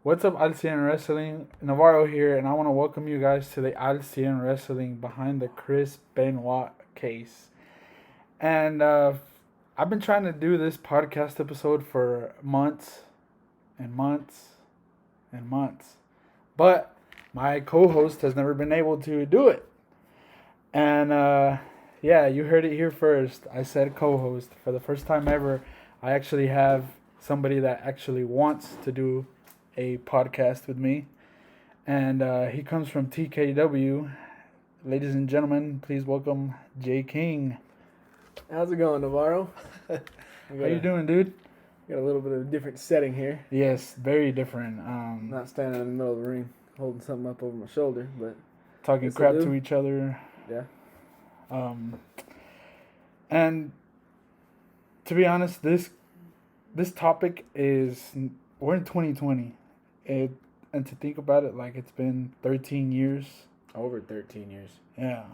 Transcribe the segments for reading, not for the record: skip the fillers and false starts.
What's up, Al100 Wrestling? Navarro here, and I want to welcome you guys to the Al100 Wrestling behind the Benoit case. And I've been trying to do this podcast episode for months and months and months, but my co-host has never been able to do it. And yeah, you heard it here first. I said co-host. For the first time ever, I actually have somebody that actually wants to do a podcast with me, and he comes from TKW. Ladies and gentlemen, please welcome Jay King. How's it going, Navarro? How you doing, dude? Got a little bit of a different setting here. Yes, very different. Not standing in the middle of the ring holding something up over my shoulder, but talking crap to each other. Yeah. And to be honest, this topic is, we're in 2020. And to think about it, like, it's been 13 years. Over 13 years. Yeah.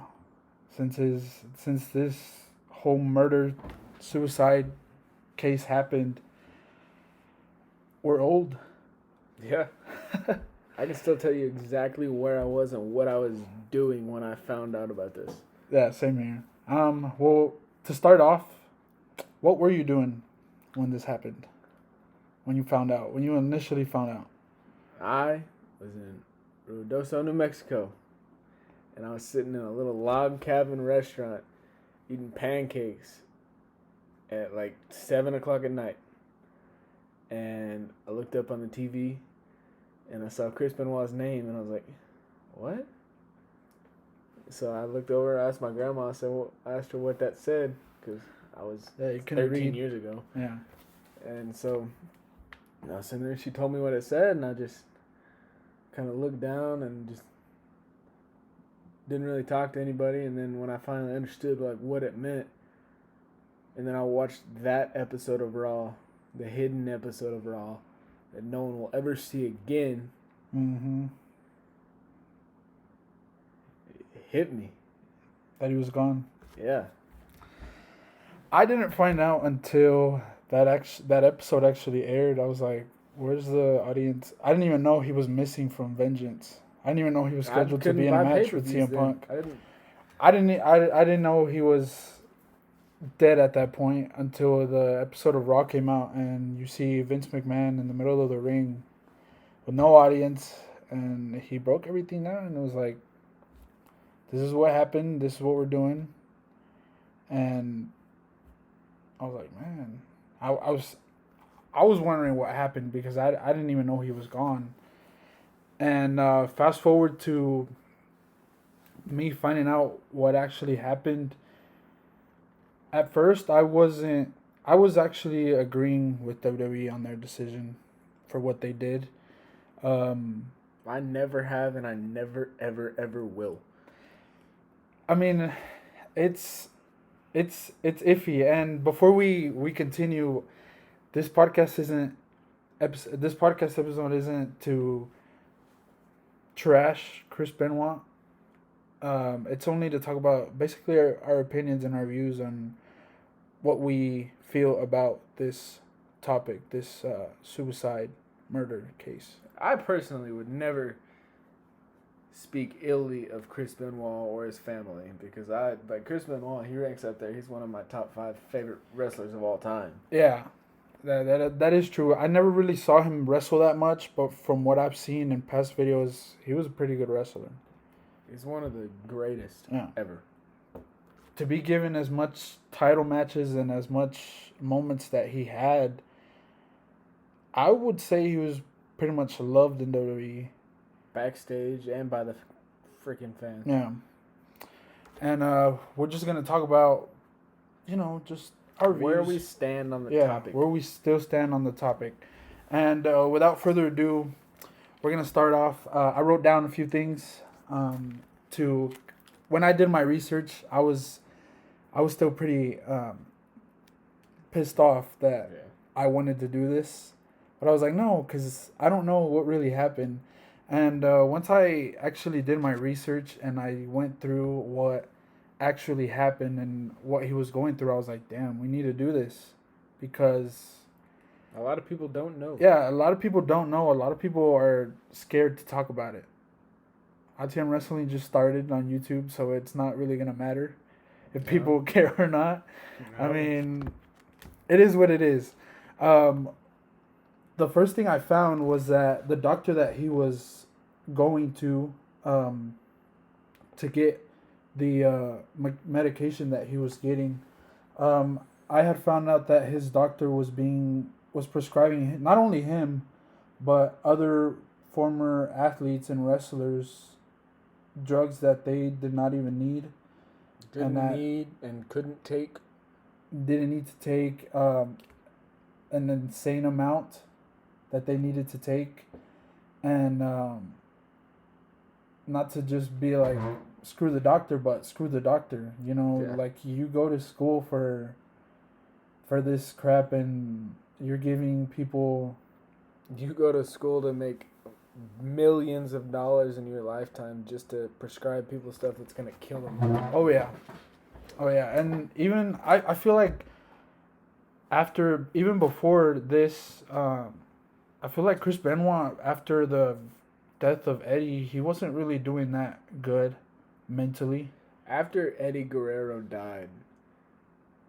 Since this whole murder suicide case happened. We're old. Yeah. I can still tell you exactly where I was and what I was doing when I found out about this. Yeah, same here. Well, to start off, what were you doing when this happened? When you initially found out? I was in Ruidoso, New Mexico, and I was sitting in a little log cabin restaurant eating pancakes at like 7 o'clock at night. And I looked up on the TV, and I saw Chris Benoit's name, and I was like, what? So I looked over, I asked my grandma, I asked her what that said, because I was 13 years ago. Yeah. And so I was sitting there, she told me what it said, and I just kind of looked down and just didn't really talk to anybody. And then when I finally understood like what it meant, and then I watched that episode of Raw, the hidden episode of Raw that no one will ever see again. Mm-hmm. It hit me that he was gone. Yeah. I didn't find out until that episode actually aired. I was like, where's the audience? I didn't even know he was missing from Vengeance. I didn't even know he was scheduled to be in a match with CM Punk. I didn't know he was dead at that point until the episode of Raw came out, and you see Vince McMahon in the middle of the ring with no audience, and he broke everything down, and it was like, this is what happened, this is what we're doing. And I was like, man, I was wondering what happened, because I didn't even know he was gone. And fast forward to me finding out what actually happened. At first, I was actually agreeing with WWE on their decision for what they did. I never have, and I never, ever will. I mean, it's iffy. And before we continue, this podcast episode isn't to trash Chris Benoit. It's only to talk about basically our opinions and our views on what we feel about this topic, this suicide murder case. I personally would never speak illy of Chris Benoit or his family, because Chris Benoit, he ranks up there. He's one of my top 5 favorite wrestlers of all time. Yeah, that is true. I never really saw him wrestle that much, but from what I've seen in past videos, he was a pretty good wrestler. He's one of the greatest ever. To be given as much title matches and as much moments that he had, I would say he was pretty much loved in WWE. Backstage and by the freaking fans. Yeah. And we're just going to talk about, just our views. Where we stand on the topic. Where we still stand on the topic. And without further ado, we're going to start off. I wrote down a few things when I did my research. I was still pretty pissed off that I wanted to do this. But I was like, no, because I don't know what really happened. And once I actually did my research and I went through what actually happened and what he was going through, I was like, damn, we need to do this. Because A lot of people don't know. Yeah, a lot of people don't know. A lot of people are scared to talk about it. ITM Wrestling just started on YouTube, so it's not really going to matter if people care or not. No. I mean, it is what it is. The first thing I found was that the doctor that he was going to get the medication that he was getting, I had found out that his doctor was prescribing not only him, but other former athletes and wrestlers drugs that they did not even need. Didn't need and couldn't take. Didn't need to take an insane amount that they needed to take. And not to just be like, screw the doctor, but screw the doctor. You know, like you go to school for this crap and you're giving people... You go to school to make millions of dollars in your lifetime just to prescribe people stuff that's going to kill them. Oh, yeah. And even, I feel like even before this, I feel like Chris Benoit, after the death of Eddie, he wasn't really doing that good mentally. After Eddie Guerrero died,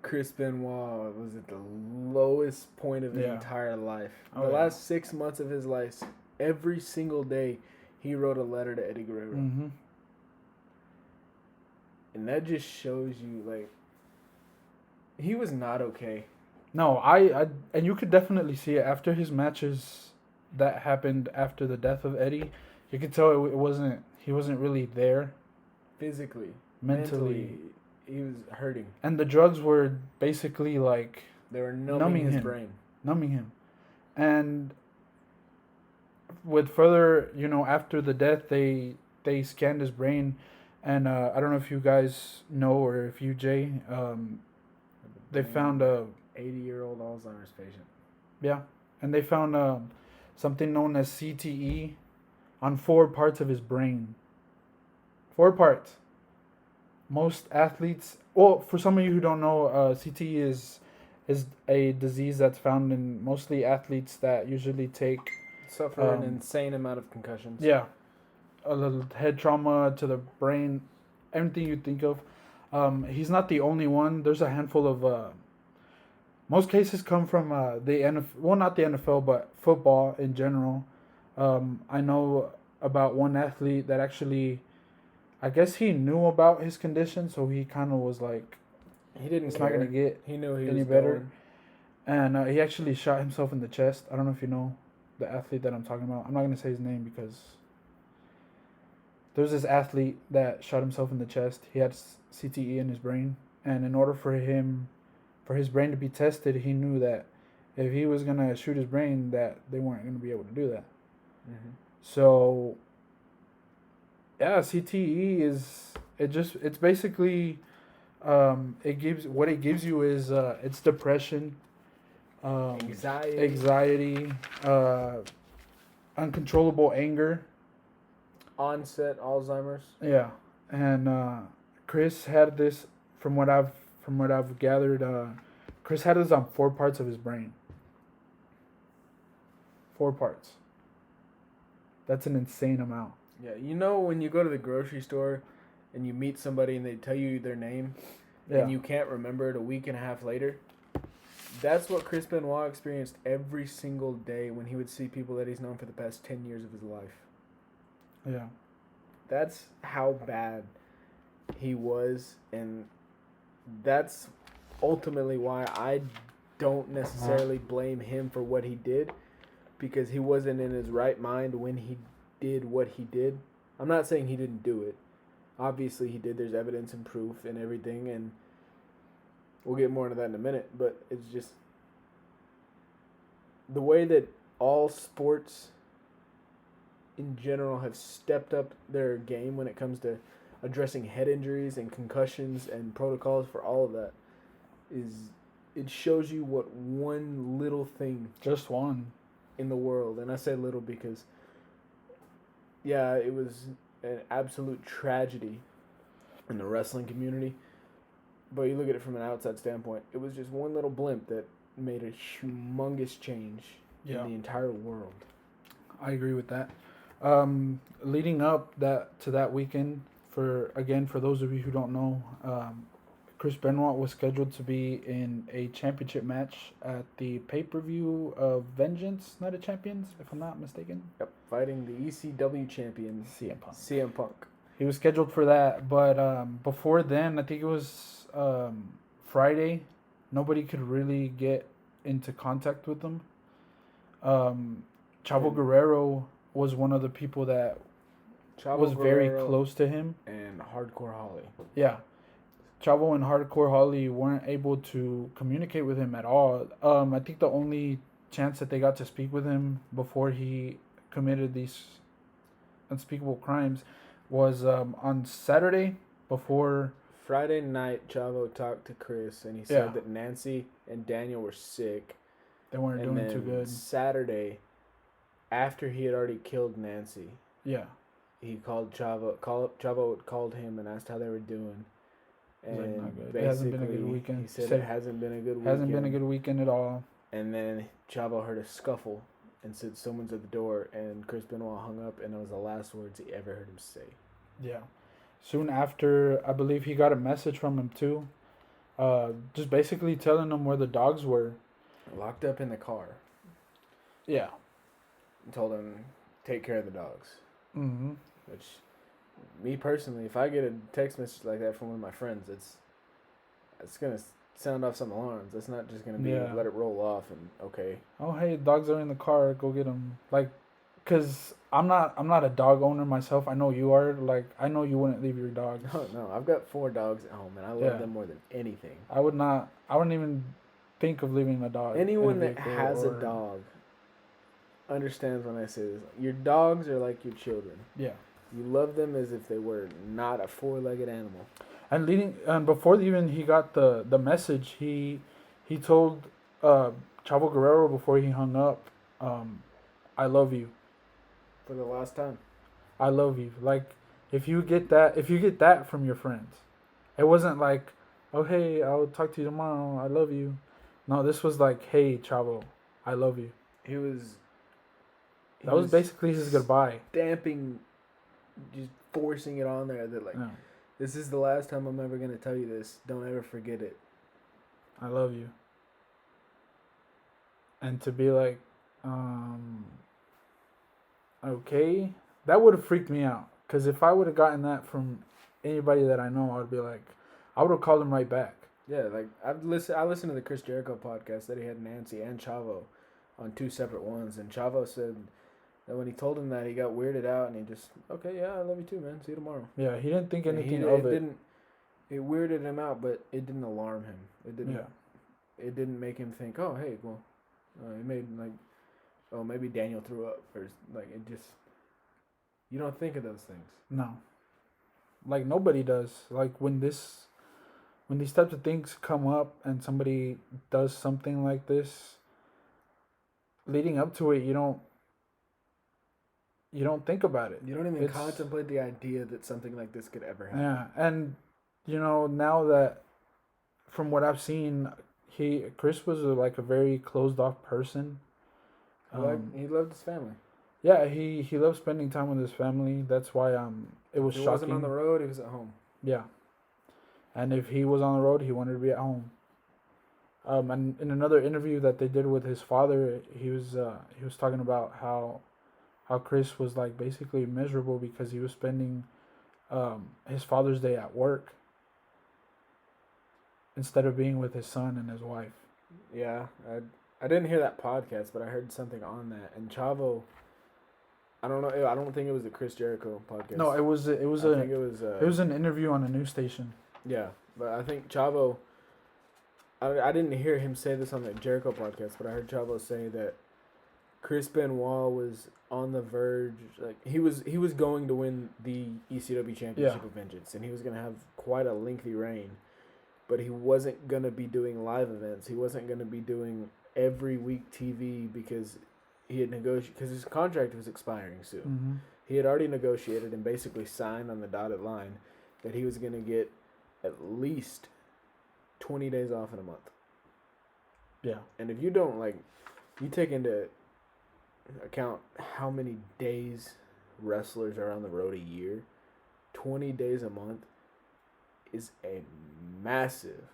Chris Benoit was at the lowest point of his entire life. The last 6 months of his life, every single day, he wrote a letter to Eddie Guerrero. Mm-hmm. And that just shows you, like, he was not okay. No, and you could definitely see it after his matches that happened after the death of Eddie. You could tell he wasn't really there. Physically. Mentally. He was hurting. And the drugs were basically like... They were numbing his brain. Numbing him. And with further, after the death, they scanned his brain. And I don't know if you guys know, or if you, Jay, they found a 80-year-old Alzheimer's patient. Yeah. And they found something known as CTE on 4 parts of his brain. 4 parts. Most athletes... Well, for some of you who don't know, CTE is a disease that's found in mostly athletes that usually take... Suffer an insane amount of concussions. Yeah. A little head trauma to the brain. Everything you think of. He's not the only one. There's a handful of... most cases come from the NFL... Well, not the NFL, but football in general. I know about one athlete that actually... I guess he knew about his condition, so he kind of was like... He didn't It's care. not going to get he knew he any was better. Going. And he actually shot himself in the chest. I don't know if you know the athlete that I'm talking about. I'm not going to say his name because... There's this athlete that shot himself in the chest. He had CTE in his brain. And in order for his brain to be tested, he knew that if he was going to shoot his brain, that they weren't going to be able to do that. Mm-hmm. So... Yeah, CTE it's basically it gives you is it's depression, anxiety, uncontrollable anger, onset Alzheimer's. Yeah, and Chris had this from what I've gathered. Chris had this on 4 parts of his brain. 4 parts. That's an insane amount. Yeah, when you go to the grocery store and you meet somebody and they tell you their name and you can't remember it a week and a half later? That's what Chris Benoit experienced every single day when he would see people that he's known for the past 10 years of his life. Yeah. That's how bad he was, and that's ultimately why I don't necessarily blame him for what he did, because he wasn't in his right mind when he did what he did. I'm not saying he didn't do it. Obviously he did. There's evidence and proof and everything, and we'll get more into that in a minute, but it's just the way that all sports in general have stepped up their game when it comes to addressing head injuries and concussions and protocols for all of that it shows you what one little thing, just one, in the world, and I say little because it was an absolute tragedy in the wrestling community. But you look at it from an outside standpoint, it was just one little blimp that made a humongous change in the entire world. I agree with that. Leading up to that weekend, for those of you who don't know, Chris Benoit was scheduled to be in a championship match at the pay-per-view of Vengeance Night of Champions, if I'm not mistaken. Yep, fighting the ECW champion CM Punk. He was scheduled for that, but before then, I think it was Friday, nobody could really get into contact with him. Chavo Guerrero was one of the people that was very close to him. And Hardcore Holly. Yeah. Chavo and Hardcore Holly weren't able to communicate with him at all. I think the only chance that they got to speak with him before he committed these unspeakable crimes was on Saturday before... Friday night, Chavo talked to Chris, and he said that Nancy and Daniel were sick. They weren't doing too good. Saturday, after he had already killed Nancy, he called Chavo. Chavo called him and asked how they were doing. And basically, it hasn't been a good weekend. He said it hasn't been a good weekend. Hasn't been a good weekend at all. And then Chavo heard a scuffle and said someone's at the door, and Chris Benoit hung up, and it was the last words he ever heard him say. Yeah. Soon after, I believe he got a message from him too, just basically telling him where the dogs were. Locked up in the car. Yeah. And told him, take care of the dogs. Mm-hmm. Which, me personally, if I get a text message like that from one of my friends, it's going to sound off some alarms. It's not just going to be let it roll off and okay. Oh, hey, dogs are in the car. Go get them. Like, because I'm not a dog owner myself. I know you are. Like, I know you wouldn't leave your dog. No. I've got 4 dogs at home, and I love them more than anything. I wouldn't even think of leaving a dog. Anyone that has a dog understands when I say this. Your dogs are like your children. Yeah. You love them as if they were not a 4-legged animal. And before even he got the message, he told Chavo Guerrero before he hung up, I love you. For the last time. I love you. Like, if you get that from your friends, it wasn't like, oh, hey, I'll talk to you tomorrow. I love you. No, this was like, hey, Chavo, I love you. That was basically his goodbye. Stamping, just forcing it on there that, like, this is the last time I'm ever going to tell you this. Don't ever forget it. I love you. And to be like, okay, that would have freaked me out. Because if I would have gotten that from anybody that I know, I would be like, I would have called him right back. Yeah, like I listened to the Chris Jericho podcast that he had Nancy and Chavo on 2 separate ones, and Chavo said that when he told him that, he got weirded out, and he just, okay, yeah, I love you too, man. See you tomorrow. Yeah, he didn't think anything of it. It weirded him out, but it didn't alarm him. It didn't. Yeah. It didn't make him think, oh, hey, well, it made like, oh, maybe Daniel threw up, or like it just. You don't think of those things. No. Like nobody does. Like when these types of things come up and somebody does something like this, leading up to it, you don't think about it. You don't even contemplate the idea that something like this could ever happen. Yeah, and now that from what I've seen, Chris was like a very closed off person. He loved his family. Yeah, he loved spending time with his family. That's why it was shocking. If he wasn't on the road, he was at home. Yeah. And if he was on the road, he wanted to be at home. And in another interview that they did with his father, he was talking about how Chris was like basically miserable because he was spending his Father's Day at work instead of being with his son and his wife. Yeah, I didn't hear that podcast, but I heard something on that. And Chavo, I don't know. I don't think it was the Chris Jericho podcast. No, it was an interview on a news station. Yeah, but I think Chavo. I didn't hear him say this on the Jericho podcast, but I heard Chavo say that Chris Benoit was on the verge, like he was going to win the ECW Championship of Vengeance, and he was going to have quite a lengthy reign, but he wasn't going to be doing live events. He wasn't going to be doing every week TV because he had negotiated, because his contract was expiring soon. Mm-hmm. He had already negotiated and basically signed on the dotted line that he was going to get at least 20 days off in a month. Yeah. And if you don't, like, you take into account how many days wrestlers are on the road a year, 20 days a month is a massive,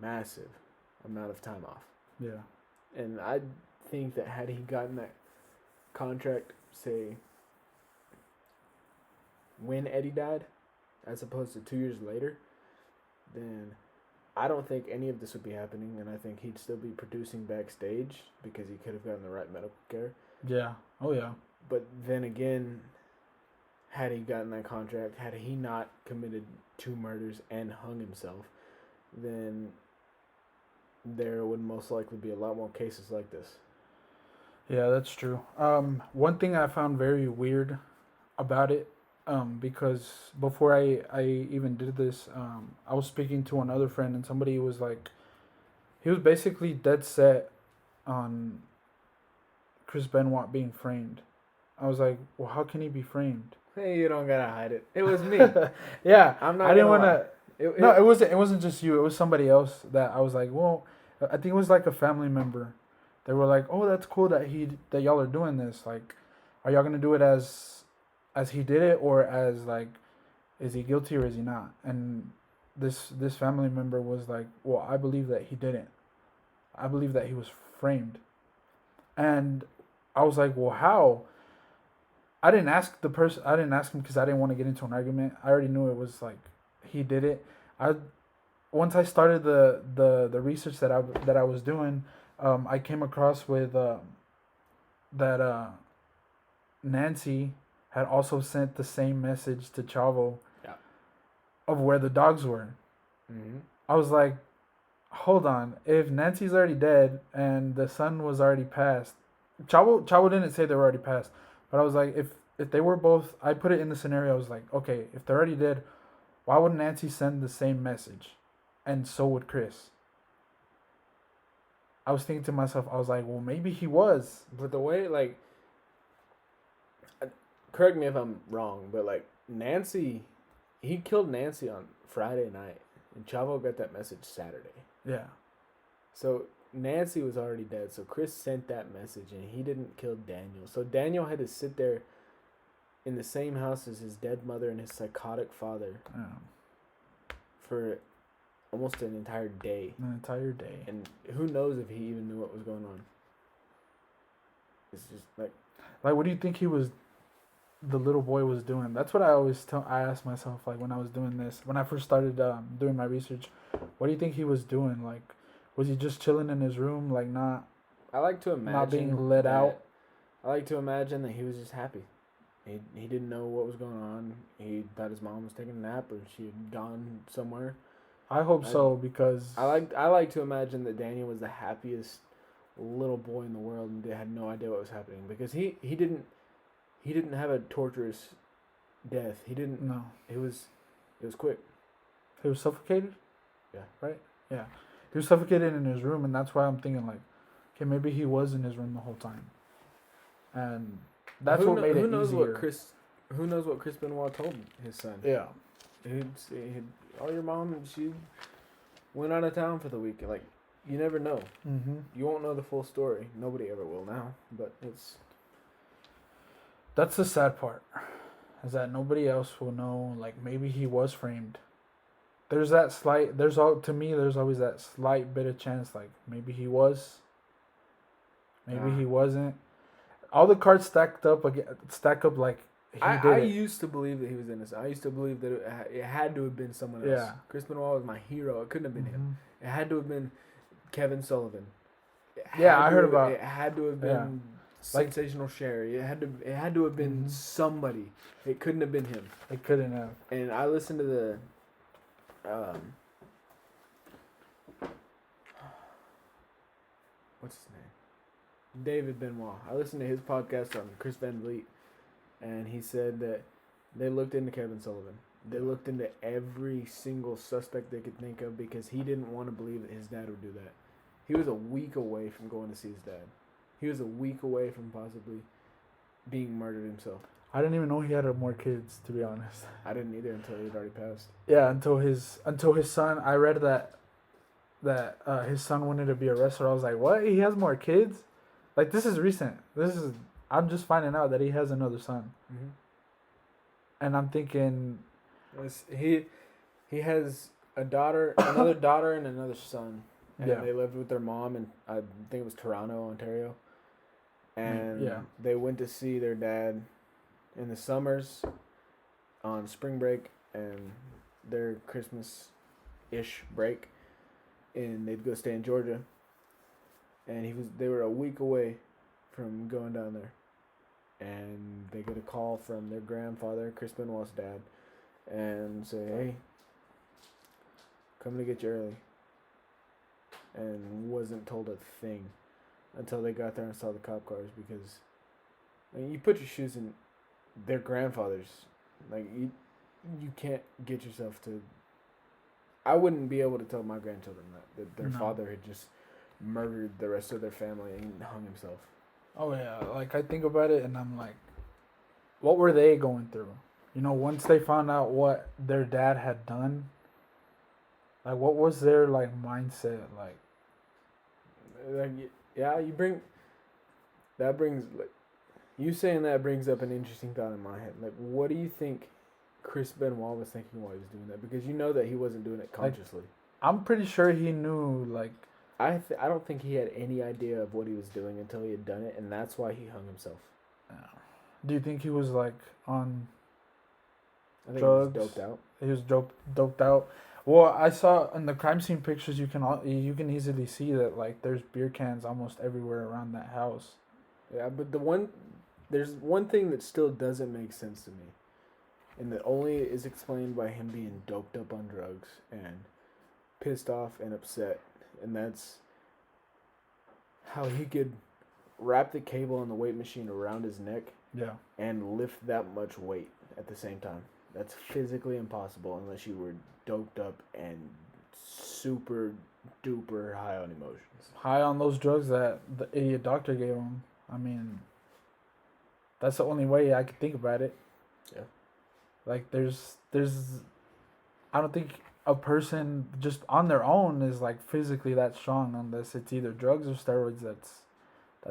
massive amount of time off. Yeah. And I think that had he gotten that contract, say, when Eddie died, as opposed to 2 years later, then I don't think any of this would be happening, and I think he'd still be producing backstage because he could have gotten the right medical care. Yeah. Oh, yeah. But then again, had he gotten that contract, had he not committed 2 murders and hung himself, then there would most likely be a lot more cases like this. Yeah, that's true. One thing I found very weird about it, because before I even did this, I was speaking to another friend, and somebody was like, he was basically dead set on Chris Benoit being framed. I was like, well, how can he be framed? Hey, you don't gotta hide it. It was me. Yeah, I'm not. I didn't want to. No, it it wasn't just you. It was somebody else that I was like, well, I think it was like a family member. They were like, oh, that's cool that y'all are doing this. Like, are y'all gonna do it as he did it, or as like, is he guilty or is he not? And this family member was like, well, I believe that he didn't. I believe that he was framed. And I was like, well, how? I didn't ask the person. I didn't ask him because I didn't want to get into an argument. I already knew it was like he did it. I Once I started the research that I was doing, I came across with that Nancy had also sent the same message to Chavo, yeah, of where the dogs were. Mm-hmm. I was like, hold on. If Nancy's already dead and the son was already passed, Chavo didn't say they were already passed, but I was like, if they were both, I put it in the scenario. I was like, okay, if they're already dead, why would Nancy send the same message, and so would Chris? I was thinking to myself, I was like, well, maybe he was. But the way, like, correct me if I'm wrong, but like Nancy, he killed Nancy on Friday night, and Chavo got that message Saturday. Yeah. So Nancy was already dead. So Chris sent that message, and he didn't kill Daniel. So Daniel had to sit there in the same house as his dead mother and his psychotic father for almost an entire day. And who knows if he even knew what was going on. It's just like, what do you think the little boy was doing? That's what I asked myself, like, when I was doing this, when I first started doing my research. What do you think he was doing? Like, was he just chilling in his room, like, I like to imagine not being let out? I like to imagine that he was just happy. He didn't know what was going on. He thought his mom was taking a nap, or she had gone somewhere. I hope so, because I like to imagine that Daniel was the happiest little boy in the world, and they had no idea what was happening, because he didn't have a torturous death. He didn't. No. It was quick. He was suffocated. Yeah. Right. Yeah. He was suffocated in his room, and that's why I'm thinking, like, okay, maybe he was in his room the whole time, and that's what made it easier. Who knows what Chris Benoit told his son? Yeah. Oh, your mom, she went out of town for the week. Like, you never know. Mm-hmm. You won't know the full story. Nobody ever will now. But that's the sad part, is that nobody else will know. Like, maybe he was framed. There's always that slight bit of chance. Like, maybe he was. Maybe he wasn't. All the cards stack up like he did I it. used to believe that he was innocent. I used to believe that it had to have been someone else. Yeah. Chris Benoit was my hero. It couldn't have been him. It had to have been Kevin Sullivan. It had to have been Sensational Sherry. It had to have been somebody. It couldn't have been him. It couldn't have. And I listened to the what's his name? David Benoit. I listened to his podcast on Chris Van Vliet, and he said that they looked into Kevin Sullivan. They looked into every single suspect they could think of, because he didn't want to believe that his dad would do that. He was a week away from going to see his dad. He was a week away from possibly being murdered himself. I didn't even know he had more kids, to be honest. I didn't either until he had already passed. Yeah, until his son. I read that that his son wanted to be a wrestler. I was like, what? He has more kids? Like, this is recent. I'm just finding out that he has another son. Mm-hmm. And I'm thinking... He has a daughter, another daughter, and another son. And Yeah. they lived with their mom in, I think it was Toronto, Ontario. And Yeah. they went to see their dad in the summers on spring break and their Christmas-ish break. And they'd go stay in Georgia. And they were a week away from going down there. And they get a call from their grandfather, Chris Benoit's dad, and say, hey, coming to get you early. And wasn't told a thing until they got there and saw the cop cars, because I mean, you put your shoes in their grandfather's. Like, you can't get yourself to... I wouldn't be able to tell my grandchildren that their father had just murdered the rest of their family and hung himself. Oh, yeah. Like, I think about it and I'm like, what were they going through? You know, once they found out what their dad had done, like, what was their, like, mindset? Like, yeah, that brings, like, you saying that brings up an interesting thought in my head. Like, what do you think Chris Benoit was thinking while he was doing that? Because you know that he wasn't doing it consciously. Like, I'm pretty sure he knew, like... I don't think he had any idea of what he was doing until he had done it, and that's why he hung himself. Do you think he was, like, on drugs? He was doped out. He was doped out. Well, I saw in the crime scene pictures, you can easily see that, like, there's beer cans almost everywhere around that house. Yeah, but there's one thing that still doesn't make sense to me, and that only is explained by him being doped up on drugs and pissed off and upset, and that's how he could wrap the cable on the weight machine around his neck, yeah, and lift that much weight at the same time. That's physically impossible unless you were doped up and super duper high on emotions. High on those drugs that the idiot doctor gave him. I mean, that's the only way I could think about it. Yeah. Like, there's I don't think a person just on their own is, like, physically that strong unless it's either drugs or steroids that's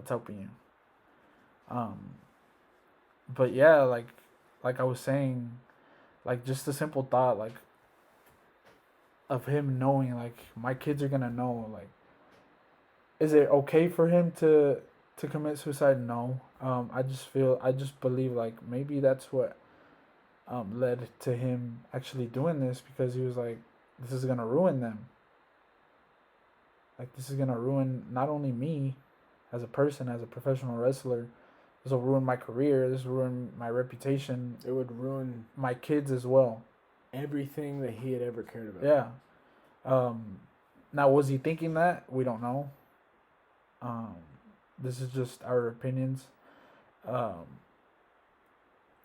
helping you. But yeah, like I was saying, like, just a simple thought, like, of him knowing, like, my kids are gonna know, like, is it okay for him to commit suicide? No. I just believe, like, maybe that's what led to him actually doing this, because he was like, this is gonna ruin them. Like, this is gonna ruin not only me as a person, as a professional wrestler. This will ruin my career. This will ruin my reputation. It would ruin my kids as well. Everything that he had ever cared about. Yeah. Now, was he thinking that? We don't know. This is just our opinions. I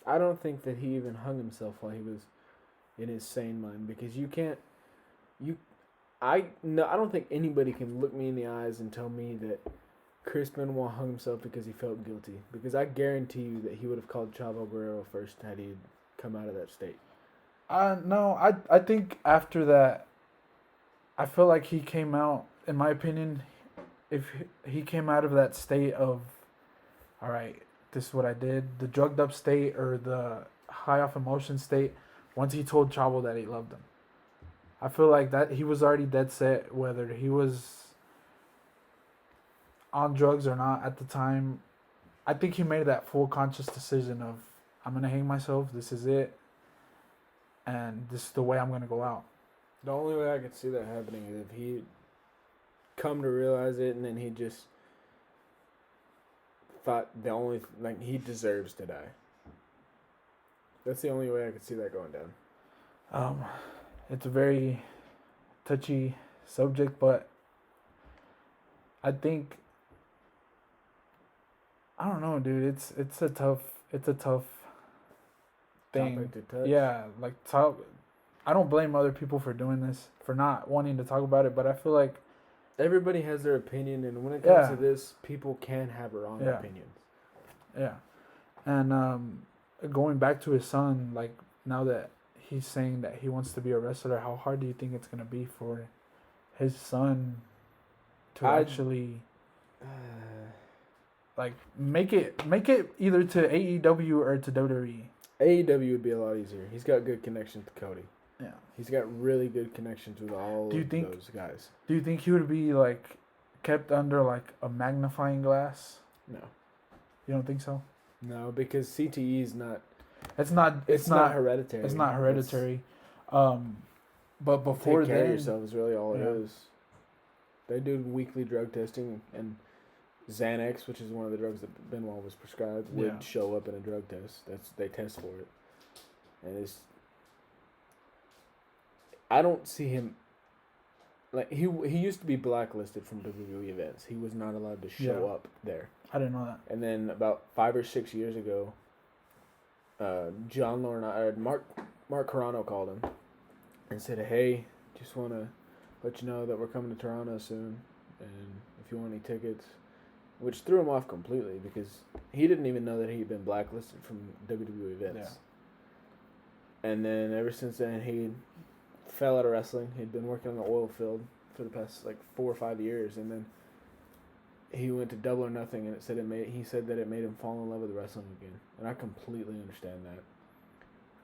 don't think that he even hung himself while he was in his sane mind, because I don't think anybody can look me in the eyes and tell me that Chris Benoit hung himself because he felt guilty, because I guarantee you that he would have called Chavo Guerrero first had he come out of that state. No, I think after that, I feel like he came out, in my opinion, if he came out of that state of, all right, this is what I did, the drugged up state or the high off emotion state, once he told Chavo that he loved him. I feel like that he was already dead set, whether he was on drugs or not at the time. I think he made that full conscious decision of, I'm going to hang myself, this is it, and this is the way I'm going to go out. The only way I could see that happening is if he come to realize it and then he just thought he deserves to die. That's the only way I could see that going down. It's a very touchy subject, but I think, I don't know, dude. It's a tough thing. Topic to touch. Yeah, like, I don't blame other people for doing this, for not wanting to talk about it, but I feel like everybody has their opinion, and when it comes to this, people can have wrong opinions. Yeah, and going back to his son, like, now that he's saying that he wants to be a wrestler, how hard do you think it's gonna be for his son to actually like make it either to AEW or to WWE. AEW would be a lot easier. He's got good connections with Cody. Yeah. He's got really good connections with all those guys. Do you think he would be like kept under like a magnifying glass? No. You don't think so? No, because CTE is not. It's not hereditary. It's not hereditary. But before take care then, of yourself is really all it is. They do weekly drug testing, and Xanax, which is one of the drugs that Benoit was prescribed, would show up in a drug test. They test for it, and it's. I don't see him. Like he used to be blacklisted from WWE events. He was not allowed to show up there. I didn't know that. And then about 5 or 6 years ago, Mark Carano called him and said, "Hey, just want to let you know that we're coming to Toronto soon, and if you want any tickets," which threw him off completely because he didn't even know that he'd been blacklisted from WWE events. Yeah. And then ever since then, he fell out of wrestling. He'd been working on the oil field for the past 4 or 5 years, and then he went to Double or Nothing, and he said that it made him fall in love with wrestling again, and I completely understand that.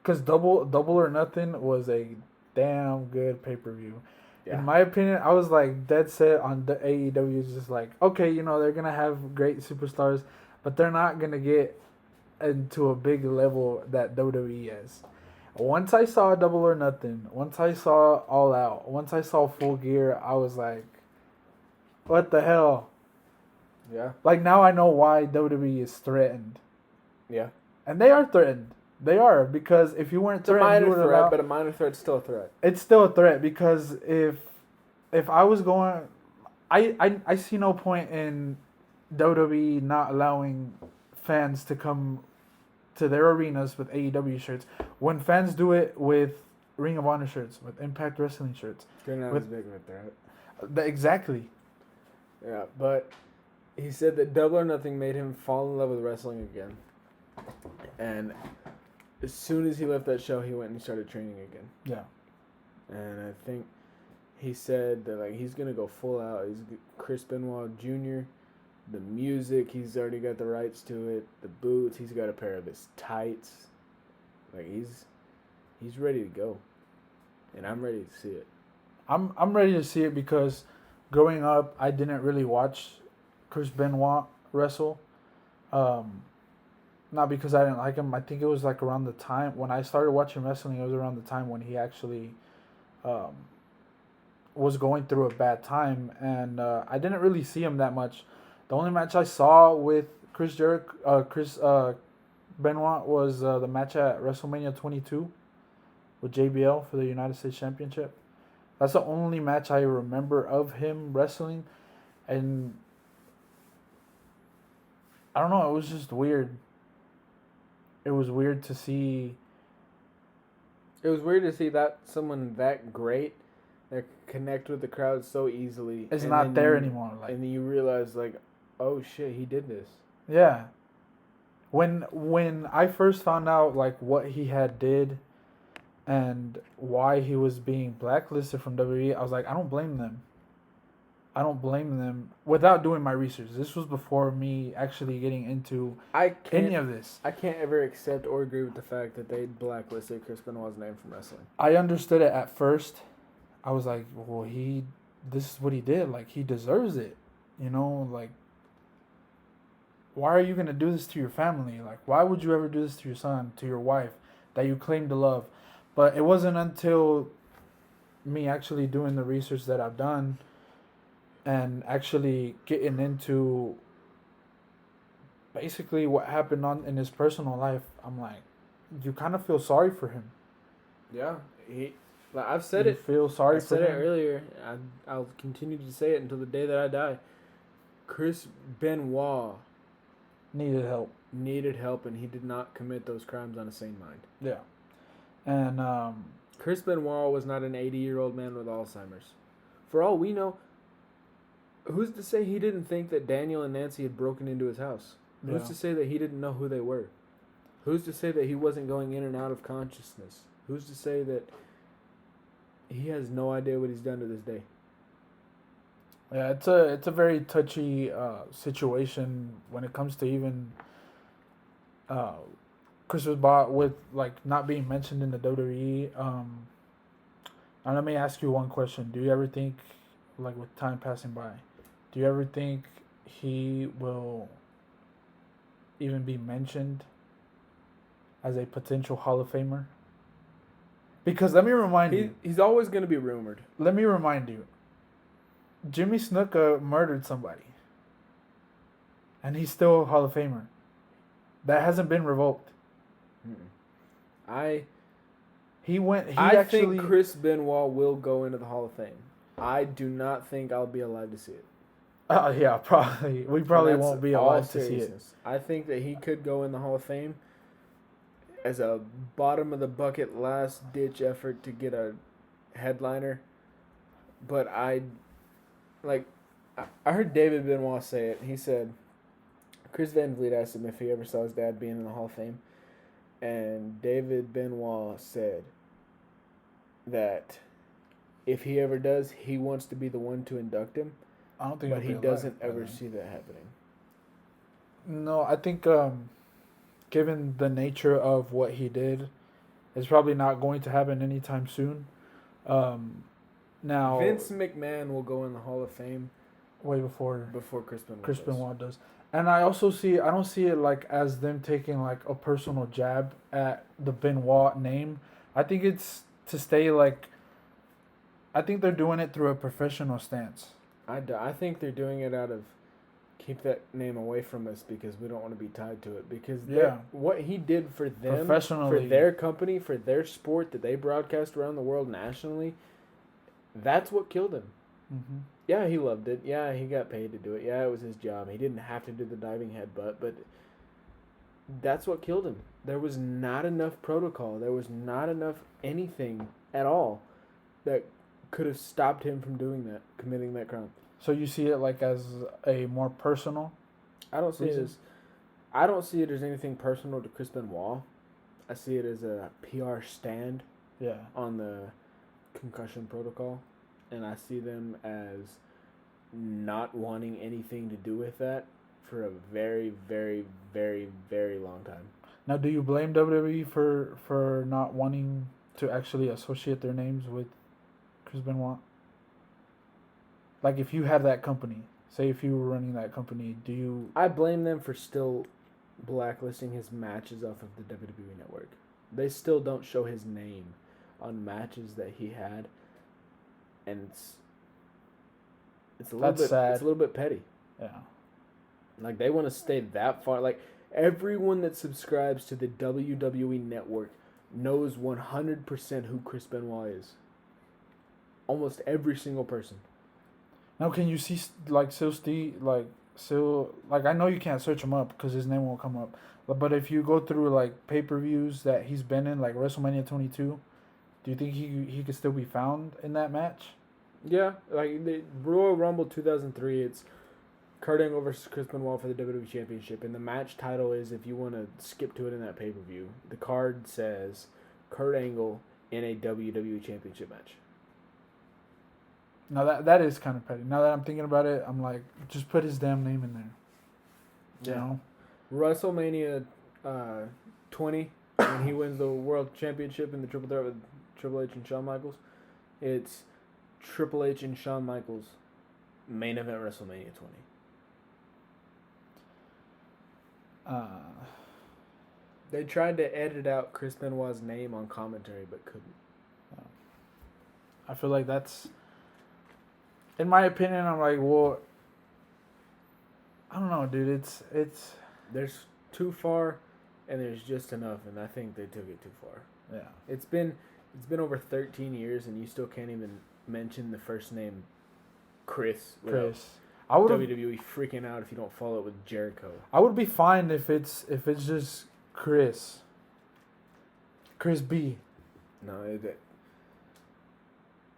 Because Double or Nothing was a damn good pay-per-view. Yeah. In my opinion, I was like dead set on the AEW. Is just like, okay, they're gonna have great superstars, but they're not gonna get into a big level that WWE is. Once I saw Double or Nothing, once I saw All Out, once I saw Full Gear, I was like, what the hell? Yeah. Like, now I know why WWE is threatened. Yeah. And they are threatened. They are, because if you weren't threatened, it's a minor threat, but a minor threat's still a threat. It's still a threat, because if I was going, I see no point in WWE not allowing fans to come to their arenas with AEW shirts when fans do it with Ring of Honor shirts, with Impact Wrestling shirts. They're not as big of a threat. Exactly. Yeah, but he said that Double or Nothing made him fall in love with wrestling again. And as soon as he left that show, he went and started training again. Yeah. And I think he said that he's going to go full out. He's Chris Benoit Jr., the music, he's already got the rights to it. The boots, he's got a pair of his tights. He's ready to go. And I'm ready to see it. I'm ready to see it because growing up, I didn't really watch Chris Benoit wrestle. Not because I didn't like him. I think it was around the time when I started watching wrestling. It was around the time when he actually was going through a bad time, and I didn't really see him that much. The only match I saw with Chris Benoit was the match at WrestleMania 22 with JBL for the United States Championship. That's the only match I remember of him wrestling, and I don't know. It was just weird. It was weird to see. It was weird to see that someone that great that connect with the crowd so easily is not there anymore. And then you realize, oh shit, he did this. Yeah. When I first found out what he had did, and why he was being blacklisted from WWE, I was like, I don't blame them. I don't blame them without doing my research. This was before me actually getting into any of this. I can't ever accept or agree with the fact that they blacklisted Chris Benoit's name from wrestling. I understood it at first. I was like, well, this is what he did. He deserves it. Why are you going to do this to your family? Why would you ever do this to your son, to your wife, that you claim to love? But it wasn't until me actually doing the research that I've done and actually getting into basically what happened in his personal life, I'm like, you kind of feel sorry for him. Yeah, I've said it. Feel sorry I for him. said it earlier. I'll continue to say it until the day that I die. Chris Benoit needed help. And he did not commit those crimes on a sane mind. Yeah, and Chris Benoit was not an 80-year-old man with Alzheimer's. For all we know, who's to say he didn't think that Daniel and Nancy had broken into his house? Who's to say that he didn't know who they were? Who's to say that he wasn't going in and out of consciousness? Who's to say that he has no idea what he's done to this day? Yeah, it's a very touchy situation when it comes to even uh, Christmas bot with like not being mentioned in the WWE. And let me ask you one question: do you ever think, like with time passing by, do you ever think he will even be mentioned as a potential Hall of Famer? Because let me remind you. He's always going to be rumored. Let me remind you. Jimmy Snuka murdered somebody, and he's still a Hall of Famer. That hasn't been revoked. I I think Chris Benoit will go into the Hall of Fame. I do not think I'll be alive to see it. Yeah, probably. We probably won't be alive to see it. I think that he could go in the Hall of Fame as a bottom of the bucket last ditch effort to get a headliner. But I heard David Benoit say it. He said Chris Van Vliet asked him if he ever saw his dad being in the Hall of Fame, and David Benoit said that if he ever does, he wants to be the one to induct him. I don't think, but he doesn't ever see that happening. No, I think given the nature of what he did, it's probably not going to happen anytime soon. Now Vince McMahon will go in the Hall of Fame way before Chris Benoit. Chris Benoit does. And I don't see it like as them taking like a personal jab at the Benoit name. I think it's to stay like. I think they're doing it through a professional stance. I think they're doing it out of keep that name away from us because we don't want to be tied to it. Because what he did for them, for their company, for their sport that they broadcast around the world nationally, that's what killed him. Mm-hmm. Yeah, he loved it. Yeah, he got paid to do it. Yeah, it was his job. He didn't have to do the diving headbutt, but that's what killed him. There was not enough protocol. There was not enough anything at all that could have stopped him from doing that, committing that crime. So you see it like as a more personal? I don't see it as anything personal to Chris Benoit. I see it as a PR stand. Yeah. On the concussion protocol, and I see them as not wanting anything to do with that for a very, very, very, very long time. Now, do you blame WWE for not wanting to actually associate their names with Chris Benoit? Like, if you have that company, say if you were running that company, do you... I blame them for still blacklisting his matches off of the WWE Network. They still don't show his name on matches that he had, and it's a little bit sad. It's a little bit petty. Yeah. Like, they want to stay that far. Like, everyone that subscribes to the WWE Network knows 100% who Chris Benoit is. Almost every single person. Now, can you see, like, I know you can't search him up because his name won't come up. But if you go through, like, pay-per-views that he's been in, like WrestleMania 22, do you think he could still be found in that match? Yeah. Like, the Royal Rumble 2003, it's Kurt Angle versus Chris Benoit for the WWE Championship. And the match title is, if you want to skip to it in that pay-per-view, the card says Kurt Angle in a WWE Championship match. Now that is kind of petty. Now that I'm thinking about it, I'm like, just put his damn name in there. You know? WrestleMania 20, when he wins the World Championship in the Triple Threat with Triple H and Shawn Michaels, it's Triple H and Shawn Michaels main event WrestleMania 20. They tried to edit out Chris Benoit's name on commentary, but couldn't. I feel like that's... In my opinion, I'm like, well, I don't know, dude. It's there's too far, and there's just enough, and I think they took it too far. Yeah. It's been over 13 years, and you still can't even mention the first name, Chris. I would WWE freaking out if you don't follow it with Jericho. I would be fine if it's just Chris B. No,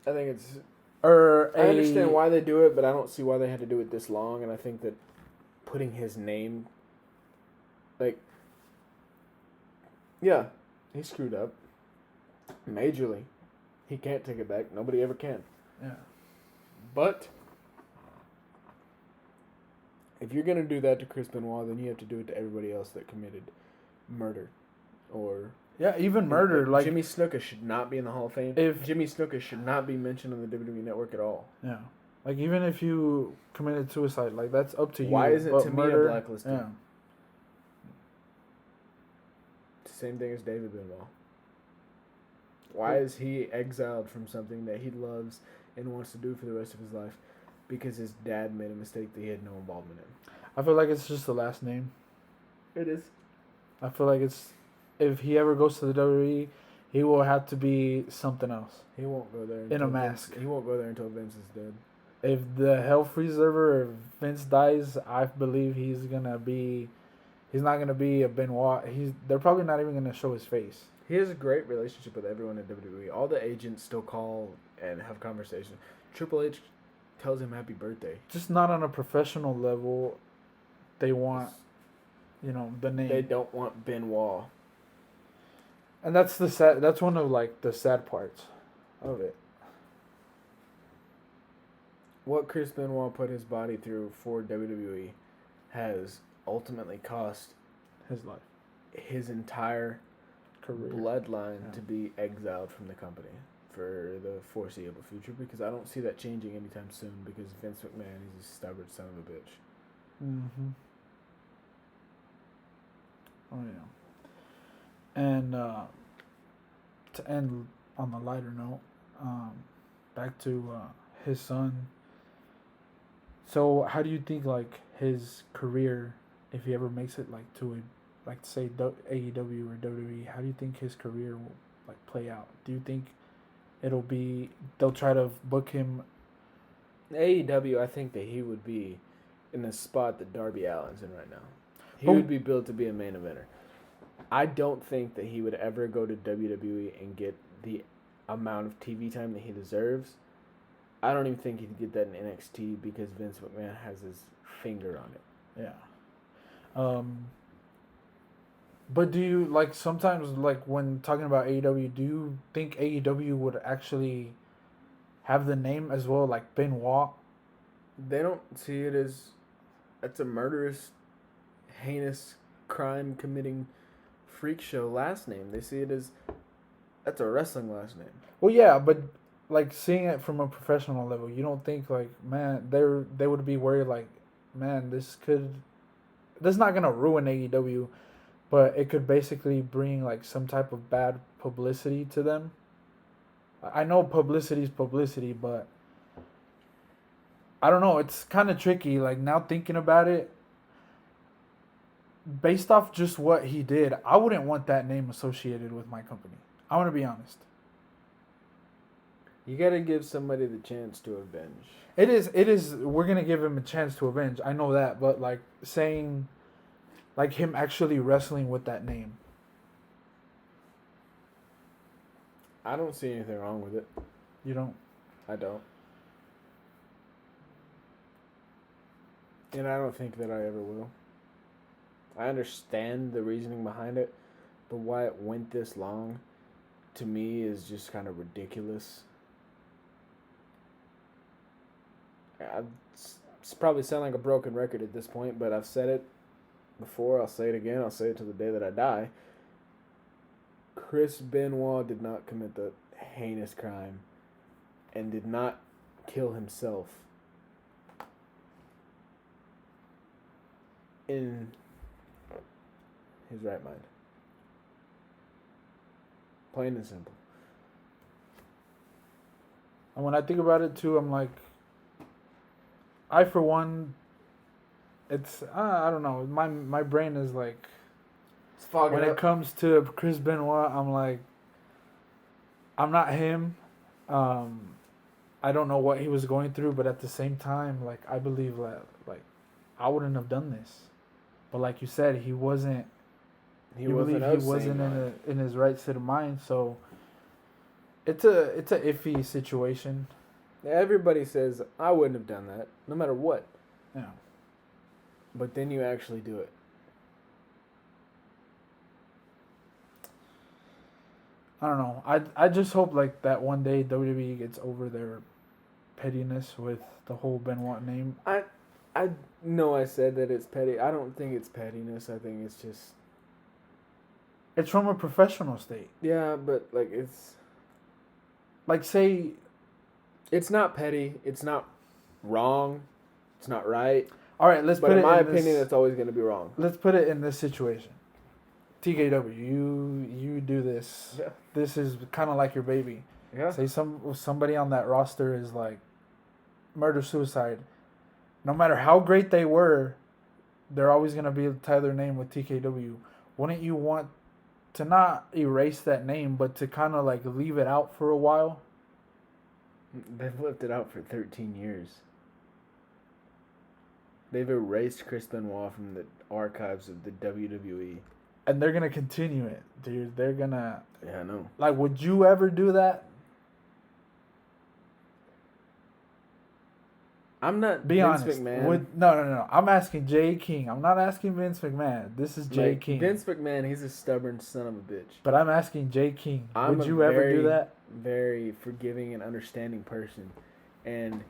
I think it's. I understand why they do it, but I don't see why they had to do it this long. And I think that putting his name, like, yeah, he screwed up majorly. He can't take it back. Nobody ever can. Yeah. But If you're gonna do that to Chris Benoit, then you have to do it to everybody else that committed murder, or Yeah, even murder. Like Jimmy Snuka should not be in the Hall of Fame. if Jimmy Snuka should not be mentioned on the WWE Network at all. Yeah, like even if you committed suicide, like that's up to you. Why is it but to murder, me a blacklisted? Yeah. It's the same thing as David Benoit. Why is he exiled from something that he loves and wants to do for the rest of his life? Because his dad made a mistake that he had no involvement in. I feel like it's just the last name. It is. I feel like it's, if he ever goes to the WWE, he will have to be something else. He won't go there in a mask. He won't go there until Vince is dead. If the Hell Preserver, if Vince dies, I believe he's not gonna be a Benoit. They're probably not even gonna show his face. He has a great relationship with everyone at WWE. All the agents still call and have conversations. Triple H tells him happy birthday. Just not on a professional level. They want, the name. They don't want Benoit. And that's that's one of like the sad parts of it. What Chris Benoit put his body through for WWE has ultimately cost his life, his entire career, bloodline to be exiled from the company for the foreseeable future, because I don't see that changing anytime soon, because Vince McMahon is a stubborn son of a bitch. Mm-hmm. Oh yeah. And to end on the lighter note, back to his son. So how do you think like his career, if he ever makes it like to a, like say AEW or WWE, how do you think his career will like play out? Do you think they'll try to book him? AEW, I think that he would be in the spot that Darby Allin's in right now. He would be built to be a main eventer. I don't think that he would ever go to WWE and get the amount of TV time that he deserves. I don't even think he'd get that in NXT because Vince McMahon has his finger on it. Yeah. But do you, like, sometimes, like, when talking about AEW, do you think AEW would actually have the name as well, like Benoit? They don't see it as, it's a murderous, heinous, crime-committing freak show last name. They see it as, that's a wrestling last name. Well, yeah, but, like, seeing it from a professional level, you don't think, like, man, they would be worried, like, man, this not going to ruin AEW, but it could basically bring, like, some type of bad publicity to them. I know publicity is publicity, but I don't know. It's kind of tricky. Like, now thinking about it, based off just what he did, I wouldn't want that name associated with my company. I want to be honest. You got to give somebody the chance to avenge. It is. We're going to give him a chance to avenge. I know that. But, like, saying, like, him actually wrestling with that name. I don't see anything wrong with it. You don't? I don't. And I don't think that I ever will. I understand the reasoning behind it, but why it went this long, to me, is just kind of ridiculous. It's probably sound like a broken record at this point, but I've said it before. I'll say it again. I'll say it to the day that I die. Chris Benoit did not commit the heinous crime and did not kill himself in his right mind. Plain and simple. And when I think about it too, I'm like, I for one, it's I don't know. My brain is like, it's fogging when up. it comes to Chris Benoit, I'm like, I'm not him. I don't know what he was going through, but at the same time, like, I believe that, like, I wouldn't have done this. But like you said, he wasn't. He wasn't in his right state of mind, so it's a iffy situation. Everybody says I wouldn't have done that, no matter what. Yeah. But then you actually do it. I don't know. I just hope like that one day WWE gets over their pettiness with the whole Benoit name. I know I said that it's petty. I don't think it's pettiness. I think it's just... It's from a professional state. Yeah, but, like, it's... Like, say... It's not petty. It's not wrong. It's not right. All right, let's put it in my opinion, it's always going to be wrong. Let's put it in this situation. TKW, you do this. Yeah. This is kind of like your baby. Yeah. Say somebody on that roster is like murder-suicide. No matter how great they were, they're always going to be tie their name with TKW. Wouldn't you want to not erase that name, but to kind of like leave it out for a while? They've left it out for 13 years. They've erased Chris Benoit from the archives of the WWE. And they're going to continue it, dude. They're going to... Yeah, I know. Like, would you ever do that? I'm not Be Vince honest. McMahon. No. I'm asking Jay King. I'm not asking Vince McMahon. This is Jay King. Vince McMahon, he's a stubborn son of a bitch. But I'm asking Jay King. Would you ever do that? Very forgiving and understanding person. And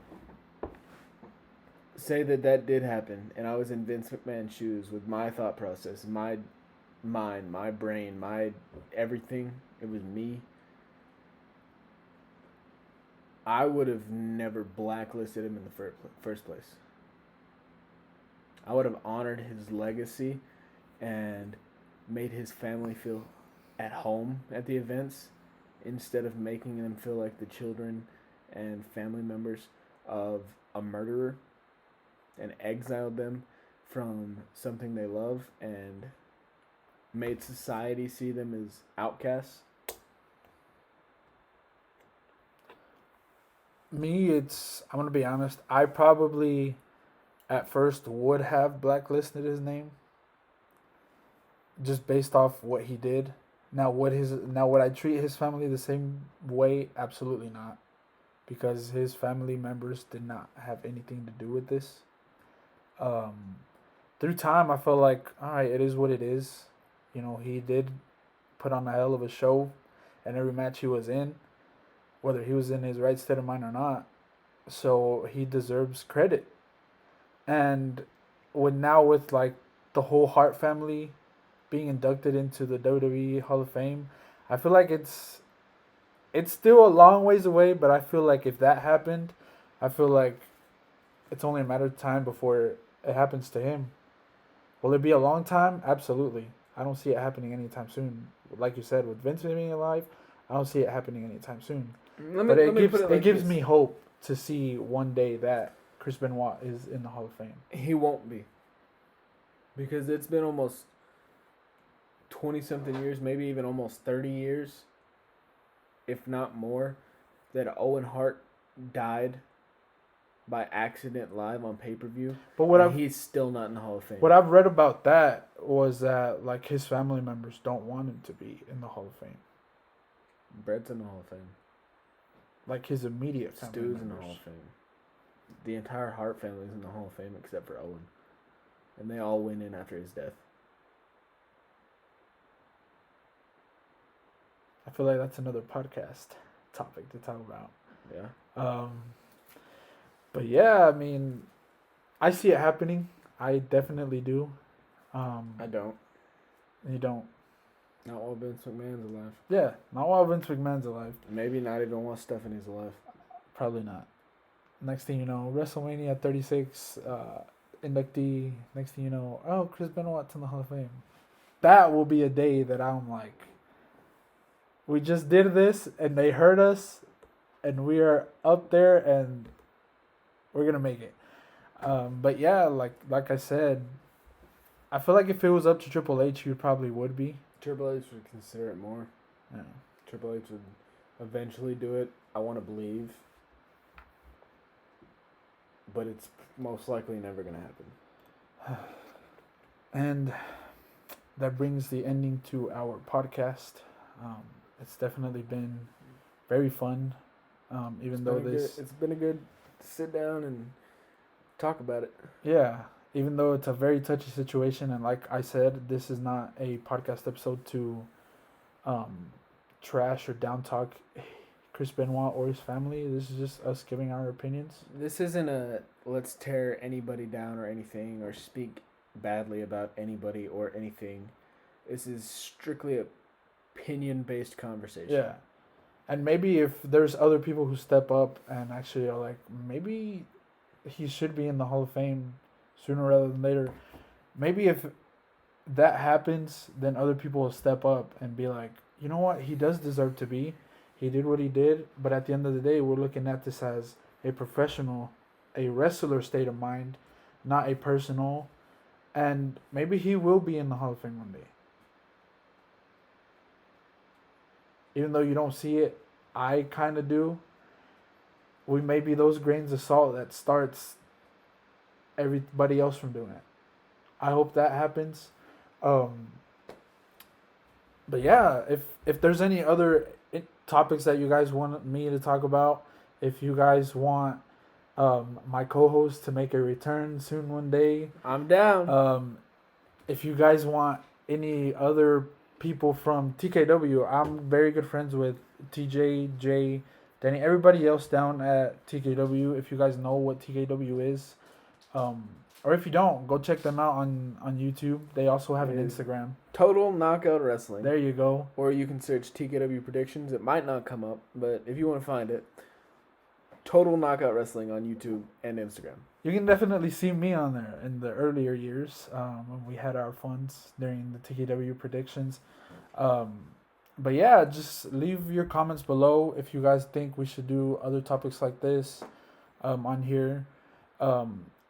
say that did happen, and I was in Vince McMahon's shoes with my thought process, my mind, my brain, my everything. It was me. I would have never blacklisted him in the first place. I would have honored his legacy and made his family feel at home at the events instead of making them feel like the children and family members of a murderer, and exiled them from something they love and made society see them as outcasts. Me, I'm going to be honest. I probably, at first, would have blacklisted his name. Just based off what he did. Now, would I treat his family the same way? Absolutely not. Because his family members did not have anything to do with this. Through time, I felt like, all right, it is what it is. You know, he did put on a hell of a show in every match he was in, whether he was in his right state of mind or not. So he deserves credit. And with like the whole Hart family being inducted into the WWE Hall of Fame, I feel like it's still a long ways away, but I feel like if that happened, I feel like it's only a matter of time before it happens to him. Will it be a long time? Absolutely. I don't see it happening anytime soon. Like you said, with Vince being alive, I don't see it happening anytime soon. But it gives me hope to see one day that Chris Benoit is in the Hall of Fame. He won't be. Because it's been almost 20-something years, maybe even almost 30 years, if not more, that Owen Hart died by accident live on pay-per-view. But he's still not in the Hall of Fame. What I've read about that was that like his family members don't want him to be in the Hall of Fame. Brett's in the Hall of Fame. Like his immediate family Stu's members. in the Hall of Fame. The entire Hart family is in the Hall of Fame except for Owen. And they all went in after his death. I feel like that's another podcast topic to talk about. Yeah. But yeah, I mean, I see it happening. I definitely do. I don't. You don't. Not while Vince McMahon's alive. Yeah, not while Vince McMahon's alive. Maybe not even while Stephanie's alive. Probably not. Next thing you know, WrestleMania 36 inductee. Next thing you know, oh, Chris Benoit's in the Hall of Fame. That will be a day that I'm like, we just did this and they heard us and we are up there and we're going to make it. But yeah, like I said, I feel like if it was up to Triple H, he probably would be. Triple H would consider it more. Yeah. Triple H would eventually do it. I want to believe. But it's most likely never going to happen. And that brings the ending to our podcast. It's definitely been very fun. It's been a good sit down and talk about it. Yeah. Even though it's a very touchy situation, and like I said, this is not a podcast episode to trash or down talk Chris Chris Benoit or his family. This is just us giving our opinions. This isn't a let's tear anybody down or anything or speak badly about anybody or anything. This is strictly opinion-based conversation. Yeah. And maybe if there's other people who step up and actually are like, maybe he should be in the Hall of Fame sooner rather than later. Maybe if that happens, then other people will step up and be like, you know what, he does deserve to be. He did what he did, but at the end of the day, we're looking at this as a professional, a wrestler state of mind, not a personal. And maybe he will be in the Hall of Fame one day. Even though you don't see it, I kind of do. We may be those grains of salt that starts everybody else from doing it. I hope that happens. But yeah, if there's any other topics that you guys want me to talk about, if you guys want my co-host to make a return soon one day, I'm down. If you guys want any other people from TKW, I'm very good friends with TJ, Jay, Danny, everybody else down at TKW. If you guys know what TKW is, or if you don't, go check them out on YouTube. They also have an Instagram. Total Knockout Wrestling. There you go. Or you can search TKW Predictions. It might not come up, but if you want to find it, Total Knockout Wrestling on YouTube and Instagram. You can definitely see me on there in the earlier years when we had our funds during the TKW Predictions. But yeah, just leave your comments below if you guys think we should do other topics like this on here.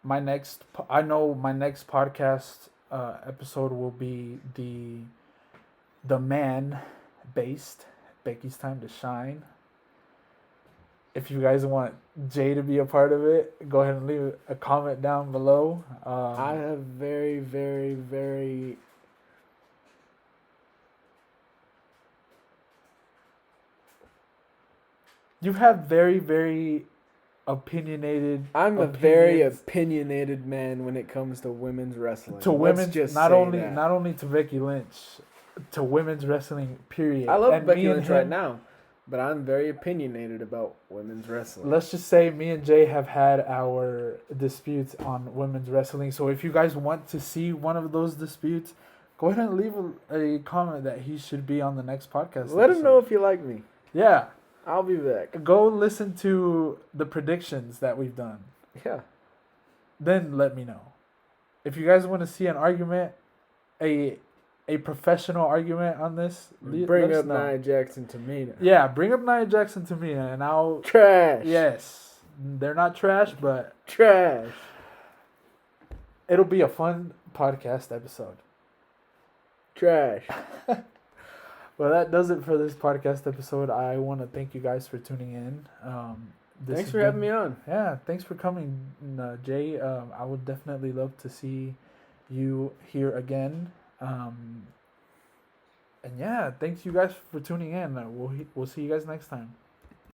My next podcast episode will be the man based Becky's Time to Shine. If you guys want Jay to be a part of it, go ahead and leave a comment down below. I have very, very, very... You've had very, very opinionated... I'm a very opinionated man when it comes to women's wrestling. To women's, not only to Becky Lynch, to women's wrestling, period. I love Becky Lynch right now, but I'm very opinionated about women's wrestling. Let's just say me and Jay have had our disputes on women's wrestling. So if you guys want to see one of those disputes, go ahead and leave a comment that he should be on the next podcast. Let him know if you like me. Yeah. I'll be back. Go listen to the predictions that we've done. Yeah. Then let me know. If you guys want to see an argument, a professional argument on this, bring up Nia Jackson Tamina. Yeah, bring up Nia Jackson Tamina and I'll... Trash. Yes. They're not trash, but... Trash. It'll be a fun podcast episode. Trash. Well, that does it for this podcast episode. I want to thank you guys for tuning in. Thanks for having me on. Yeah, thanks for coming, Jay. I would definitely love to see you here again. And yeah, thanks you guys for tuning in. We'll see you guys next time.